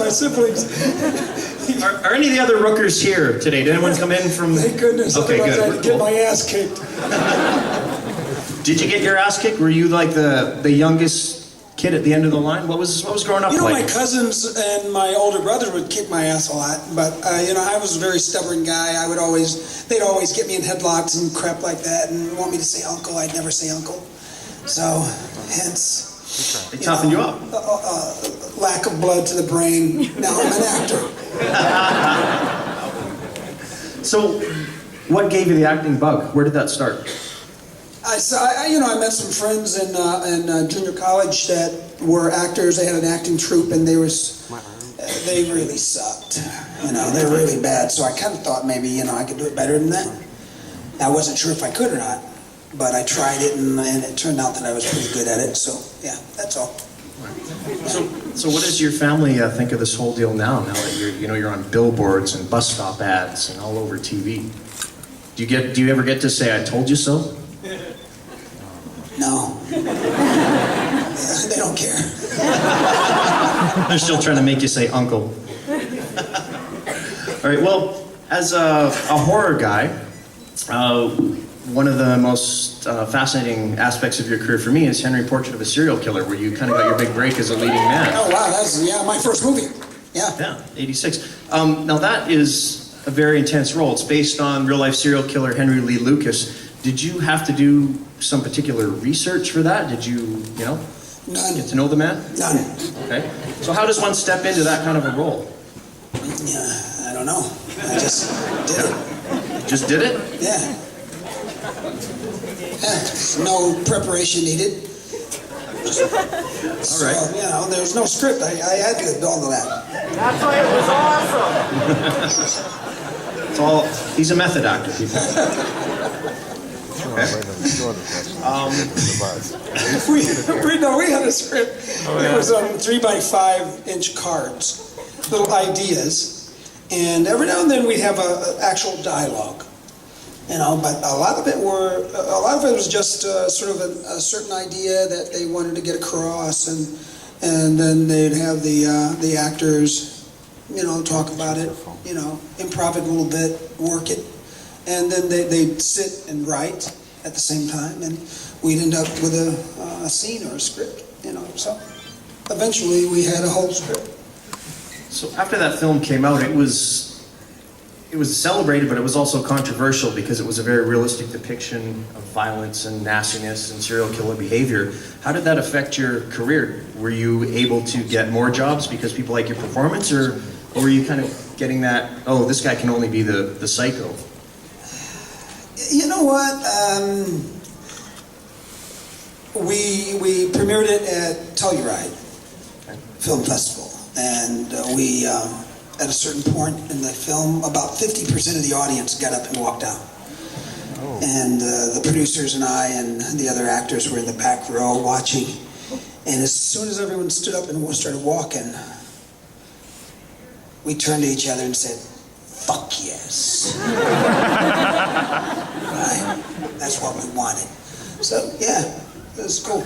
My siblings. Are any of the other Rookers here today? Did anyone come in from... Thank goodness. Okay, Otherwise good. I'd get my ass kicked. Did you get your ass kicked? Were you like the youngest kid at the end of the line? What was growing up You know, like? my cousins and my older brother would kick my ass a lot, but you know, I was a very stubborn guy. They'd always get me in headlocks and crap like that, and want me to say uncle. I'd never say uncle. So, hence. They toughen you up. Lack of blood to the brain. Now I'm an actor. So, what gave you the acting bug? Where did that start? I met some friends in junior college that were actors. They had an acting troupe, and they really sucked. You know, they were really bad. So I kind of thought maybe, you know, I could do it better than that. I wasn't sure if I could or not, but I tried it, and it turned out that I was pretty good at it. So yeah, that's all. So what does your family think of this whole deal now? Now that you're on billboards and bus stop ads and all over TV. Do you ever get to say "I told you so"? No. Yeah, they don't care. They're still trying to make you say uncle. All right, well, as a horror guy, one of the most fascinating aspects of your career for me is Henry, Portrait of a Serial Killer, where you kind of got your big break as a leading man. Oh, wow, that's my first movie. Yeah. Yeah, 86. Now that is a very intense role. It's based on real-life serial killer Henry Lee Lucas. Did you have to do some particular research for that? Did you None. get to know the man? None. Okay. So how does one step into that kind of a role? Yeah, I don't know. I just did it. Just did it? Yeah. No preparation needed. All right. So, you know, there's no script. I ad-libbed all of that. That's why it was awesome. It's all. He's a method actor, people. Okay. We had a script. It was on 3x5-inch cards, little ideas, and every now and then we'd have a actual dialogue. You know, but a lot of it was just sort of a certain idea that they wanted to get across, and then they'd have the actors, you know, talk about it, you know, improv it a little bit, work it, and then they'd sit and write at the same time, and we'd end up with a scene or a script, you know. So eventually we had a whole script. So after that film came out, it was celebrated, but it was also controversial because it was a very realistic depiction of violence and nastiness and serial killer behavior. How did that affect your career? Were you able to get more jobs because people like your performance, or were you kind of getting that, oh, this guy can only be the psycho? You know what? We premiered it at Telluride Film Festival, and we at a certain point in the film, about 50% of the audience got up and walked out. Oh. And the producers and I and the other actors were in the back row watching. And as soon as everyone stood up and started walking, we turned to each other and said, "Fuck yes." Right? That's what we wanted. So, yeah, it was cool.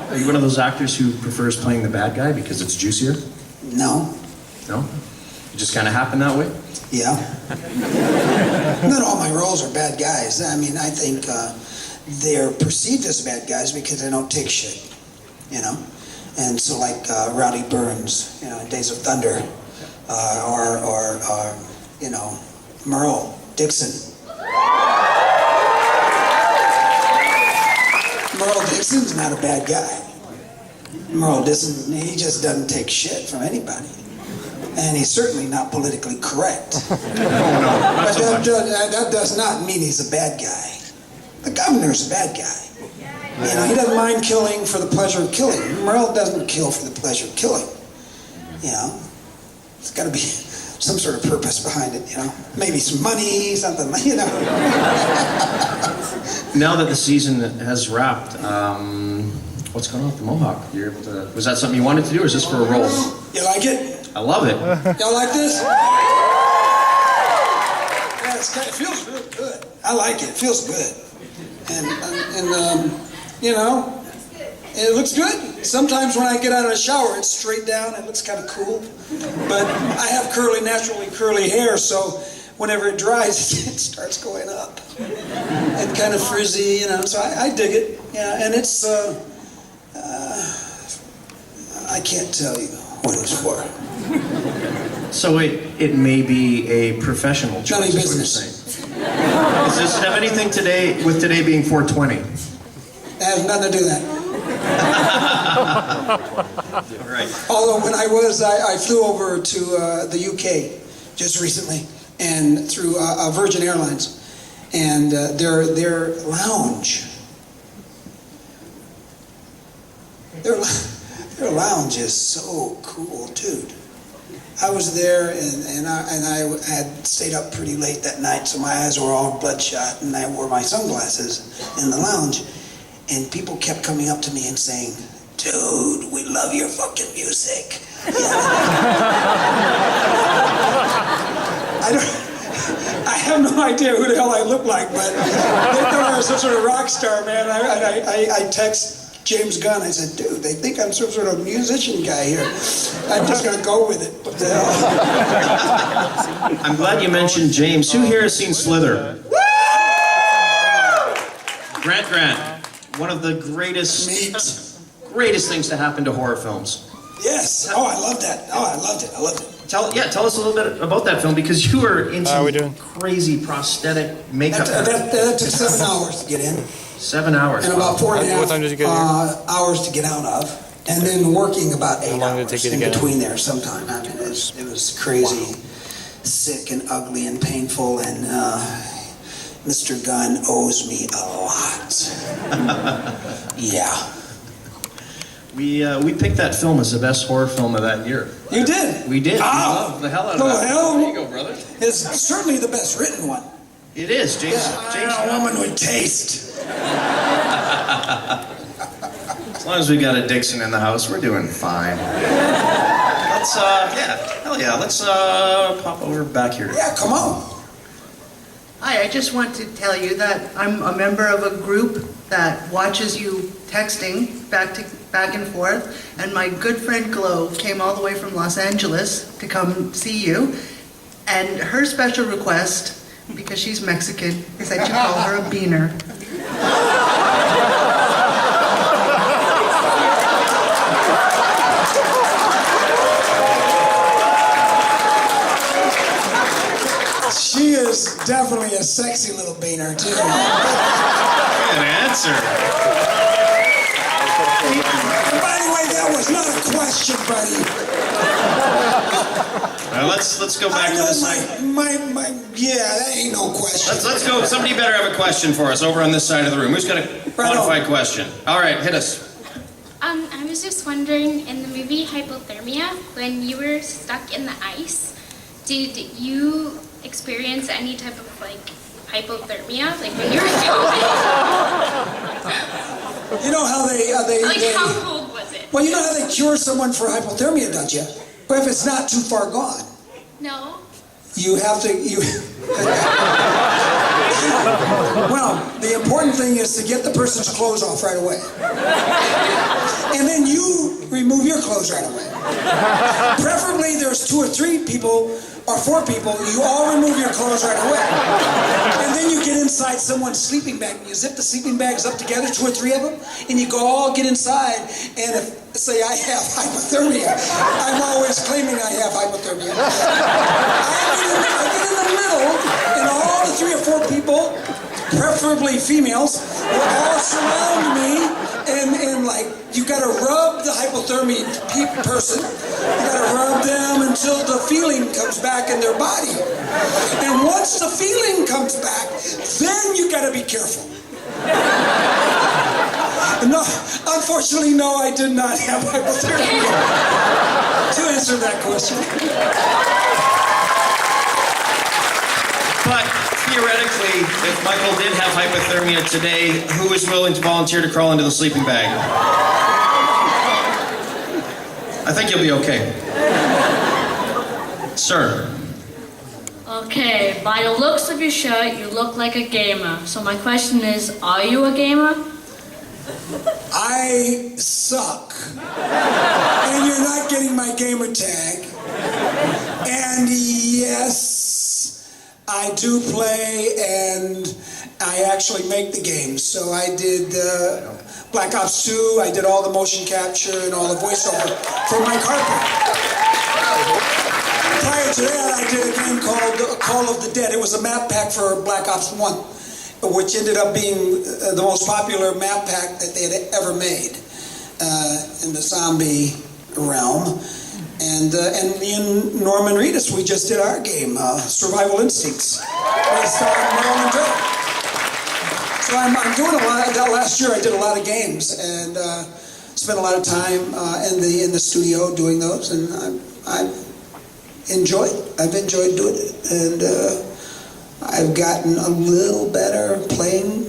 Are you one of those actors who prefers playing the bad guy because it's juicier? No. No? It just kind of happened that way? Yeah. Not all my roles are bad guys. I mean, I think they're perceived as bad guys because they don't take shit, you know? And so like Rowdy Burns, you know, in Days of Thunder, or you know, Merle Dixon. Merle Dixon's not a bad guy. Merle Dixon, he just doesn't take shit from anybody. And he's certainly not politically correct. Oh, no. But that does not mean he's a bad guy. The governor's a bad guy. You know, he doesn't mind killing for the pleasure of killing. Merle doesn't kill for the pleasure of killing. You know, there's got to be some sort of purpose behind it, you know. Maybe some money, something, you know. Now that the season has wrapped, what's going on with the Mohawk? You're able to, was that something you wanted to do, or is this for a role? You like it? I love it. Y'all like this? Yeah, it feels real good. I like it. It feels good. And you know, It looks good. Sometimes when I get out of the shower, it's straight down. It looks kind of cool. But I have naturally curly hair, so whenever it dries, it starts going up. And kind of frizzy, you know, so I dig it. Yeah, and it's, I can't tell you what it's for. So it may be a professional choice. None of your is what you're business. saying. Does this have anything with today being 420? It has nothing to do with that. All right. Although when I flew over to the UK just recently, and through Virgin Airlines, and their lounge, their lounge is so cool, dude. I was there, and I had stayed up pretty late that night, so my eyes were all bloodshot, and I wore my sunglasses in the lounge, and people kept coming up to me and saying, "Dude, we love your fucking music." I have no idea who the hell I look like, but they thought I was some sort of rock star, man. I text James Gunn. I said, "Dude, they think I'm some sort of musician guy here. I'm just gonna go with it." What the hell? I'm glad you mentioned James. Who here has seen Slither? Grant, one of the greatest things to happen to horror films. Yes. Oh, I love that. Oh, I loved it. Tell us a little bit about that film, because you were in some crazy prosthetic makeup. That took 7 hours to get in. 7 hours. And about 4.5 What time did you get here? hours to get out of. And then working about 8 How long did it hours take you to in get between there sometime. I mean, it was crazy, sick and ugly and painful, and Mr. Gunn owes me a lot. Yeah. We picked that film as the best horror film of that year. You did? We did. Oh. We loved the hell out of that. Hell? There you go, brother. It's certainly the best written one. It is, James. James. A woman with taste. As long as we got a Dixon in the house, we're doing fine. Let's let's pop over back here. Yeah, come on. Hi, I just want to tell you that I'm a member of a group that watches you texting back and forth, and my good friend Glo came all the way from Los Angeles to come see you, and her special request, because she's Mexican, is that you call her a beaner. She is definitely a sexy little beaner, too. Good answer. And by the way, that was not a question, buddy. Let's go back to this side. That ain't no question. Let's go. Somebody better have a question for us over on this side of the room. Who's got a qualified question? All right, hit us. I was just wondering, in the movie Hypothermia, when you were stuck in the ice, did you experience any type of hypothermia, when you were going? You know how they how cold was it? well, you know how they cure someone for hypothermia, don't you? But if it's not too far gone, No. you have to. Well, the important thing is to get the person's clothes off right away, and then you remove your clothes right away. Preferably, there's 2 or 3 people. Or 4 people, you all remove your clothes right away. And then you get inside someone's sleeping bag. You zip the sleeping bags up together, 2 or 3 of them, and you go all get inside. And if, say, I have hypothermia, I'm always claiming I have hypothermia. I get in the middle, and all the 3 or 4 people, preferably females, will all surround me, and you gotta rub the hypothermia person. You gotta rub them until the feeling comes back in their body. And once the feeling comes back, then you gotta be careful. No, unfortunately, no, I did not have hypothermia. To answer that question. But theoretically, if Michael did have hypothermia today, who is willing to volunteer to crawl into the sleeping bag? I think you'll be okay. Sir. Okay, by the looks of your shirt, you look like a gamer. So my question is, are you a gamer? I I suck. And you're not getting my gamer tag. And yes, I do play and I actually make the games. So I did Black Ops 2, I did all the motion capture and all the voiceover for my carpet. Prior to that, I did a game called Call of the Dead. It was a map pack for Black Ops 1, which ended up being the most popular map pack that they had ever made in the zombie realm. And me and Norman Reedus, we just did our game, Survival Instincts, based on Maryland Drake. So I'm doing a lot. Last year I did a lot of games and spent a lot of time in the studio doing those, and I've enjoyed doing it, and I've gotten a little better playing,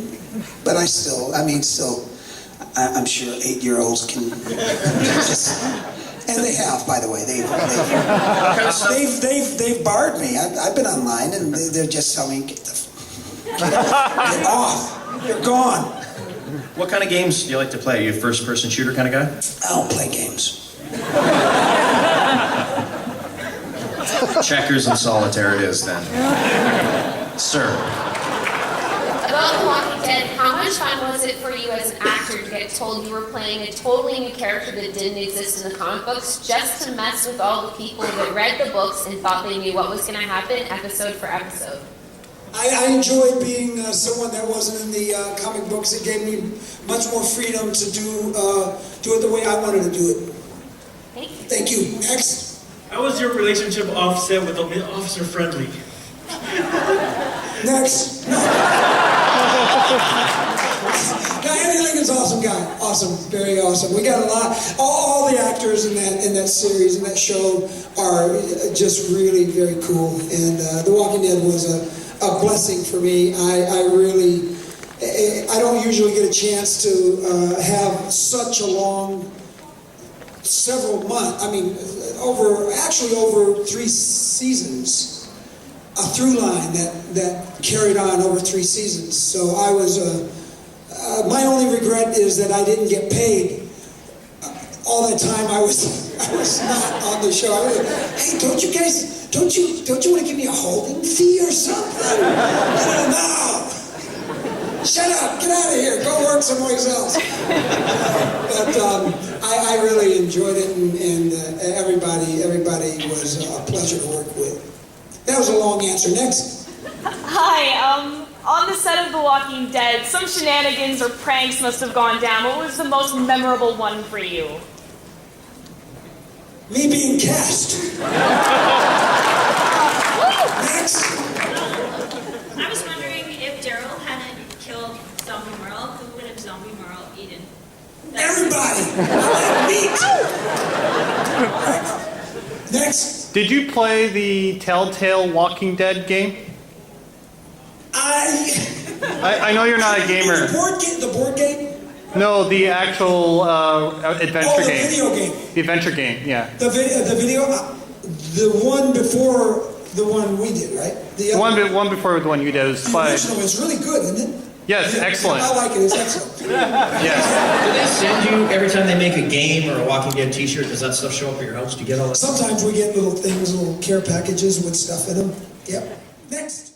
but I'm sure 8-year-olds can just, and they have, by the way, they've barred me. I've been online and they're just telling me, get off. You're gone. What kind of games do you like to play? Are you a first-person shooter kind of guy? I don't play games. Checkers and solitaire it is then. Sir. About The Walking Dead, how much fun was it for you as an actor to get told you were playing a totally new character that didn't exist in the comic books, just to mess with all the people that read the books and thought they knew what was going to happen episode for episode? I enjoyed being someone that wasn't in the comic books. It gave me much more freedom to do it the way I wanted to do it. Thank you. Thank you. Next. How was your relationship offset with Officer Friendly? Next. No. Andy Lincoln's awesome guy. Awesome. Very awesome. We got a lot. All the actors in that series, in that show, are just really very cool. And The Walking Dead was a blessing for me. I don't usually get a chance to have such a long, several months, over 3 seasons, a through line that carried on over 3 seasons. So I was, my only regret is that I didn't get paid all that time I was not on the show. Hey, don't you want to give me a holding fee or something? No! Shut up! Get out of here! Go work someplace else. But I really enjoyed it, and everybody was a pleasure to work with. That was a long answer. Next. Hi. On the set of The Walking Dead, some shenanigans or pranks must have gone down. What was the most memorable one for you? Me being cast. Next. I was wondering if Daryl hadn't killed Zombie Merle, who would have Zombie Merle eaten? Everybody! Meat! Next. Did you play the Telltale Walking Dead game? I know you're not a gamer. The board game? No, the actual adventure game. The video game. The adventure game, yeah. The video, the one before the one we did, right? The one before the one you did was the original is really good, isn't it? Yes, excellent. I like it. It's excellent. Yes. Do they send you every time they make a game or a Walking Dead T-shirt? Does that stuff show up at your house? Do you get all that? Sometimes we get little things, little care packages with stuff in them. Yep. Next.